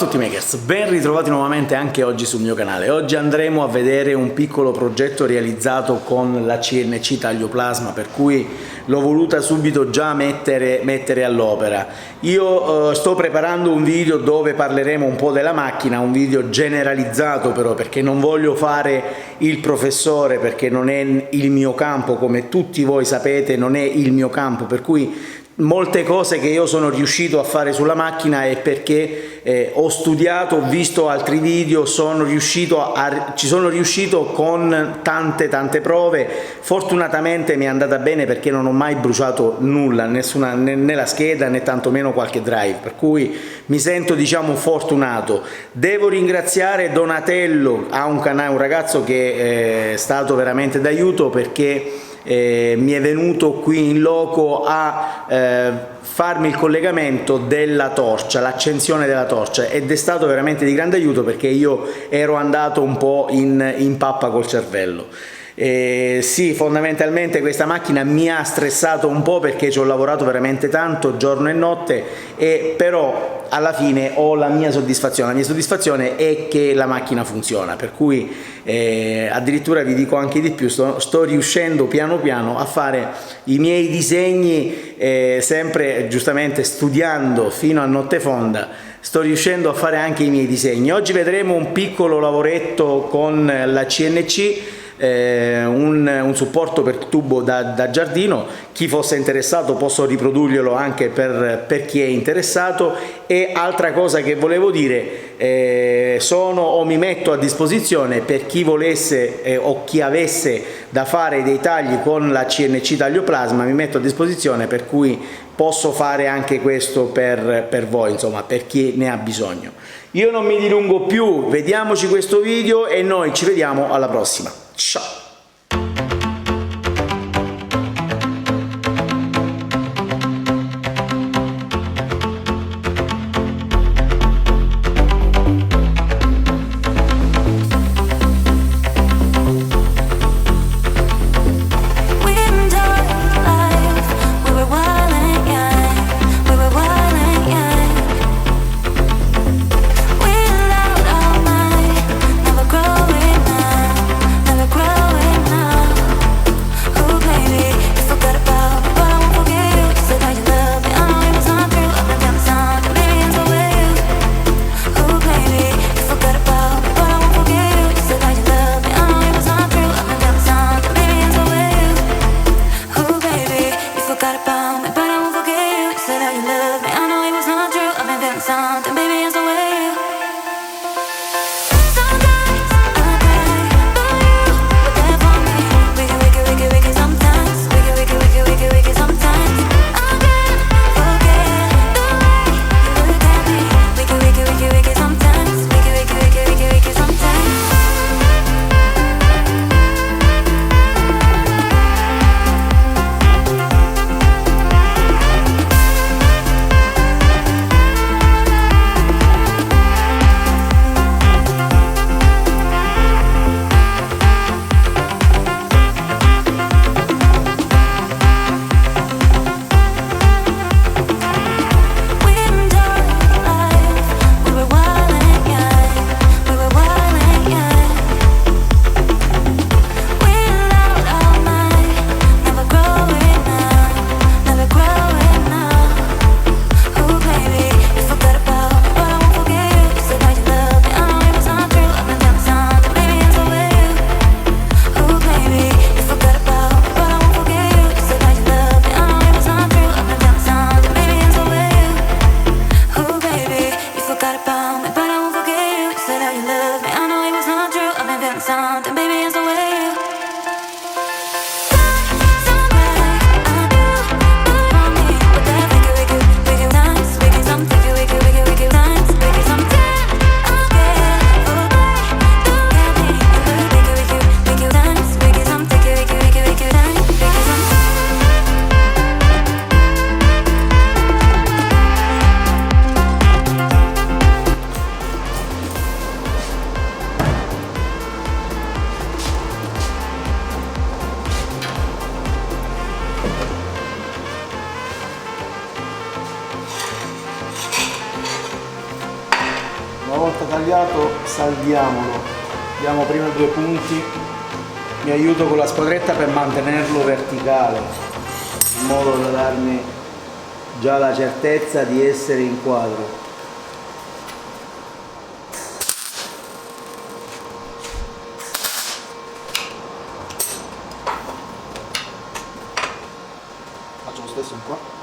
tutti makers, ben ritrovati nuovamente anche oggi sul mio canale. Oggi andremo a vedere un piccolo progetto realizzato con la CNC Taglioplasma, per cui l'ho voluta subito già mettere all'opera. Io sto preparando un video dove parleremo un po' della macchina, un video generalizzato però, perché non voglio fare il professore, perché non è il mio campo, come tutti voi sapete non è il mio campo, per cui molte cose che io sono riuscito a fare sulla macchina è perché ho studiato, ho visto altri video, ci sono riuscito con tante prove. Fortunatamente mi è andata bene perché non ho mai bruciato nulla, né la scheda né tantomeno qualche drive, per cui mi sento, diciamo, fortunato. Devo ringraziare Donatello, ha un ragazzo che è stato veramente d'aiuto, perché mi è venuto qui in loco a farmi il collegamento della torcia, l'accensione della torcia, ed è stato veramente di grande aiuto, perché io ero andato un po' in pappa col cervello. Sì, fondamentalmente questa macchina mi ha stressato un po' perché ci ho lavorato veramente tanto, giorno e notte, però alla fine ho la mia soddisfazione. La mia soddisfazione è che la macchina funziona, per cui addirittura vi dico anche di più, sto riuscendo piano piano a fare i miei disegni, sempre giustamente studiando fino a notte fonda. Sto riuscendo a fare anche i miei disegni. Oggi vedremo un piccolo lavoretto con la CNC, un supporto per tubo da giardino. Chi fosse interessato posso riprodurglielo anche per chi è interessato. E altra cosa che volevo dire, mi metto a disposizione per chi volesse o chi avesse da fare dei tagli con la CNC Taglioplasma, mi metto a disposizione, per cui posso fare anche questo per voi, insomma, per chi ne ha bisogno. Io non mi dilungo più, vediamoci questo video e noi ci vediamo alla prossima. Ciao! Growing sbagliato, salviamolo, diamo prima 2 punti, mi aiuto con la squadretta per mantenerlo verticale, in modo da darmi già la certezza di essere in quadro. Faccio lo stesso qua.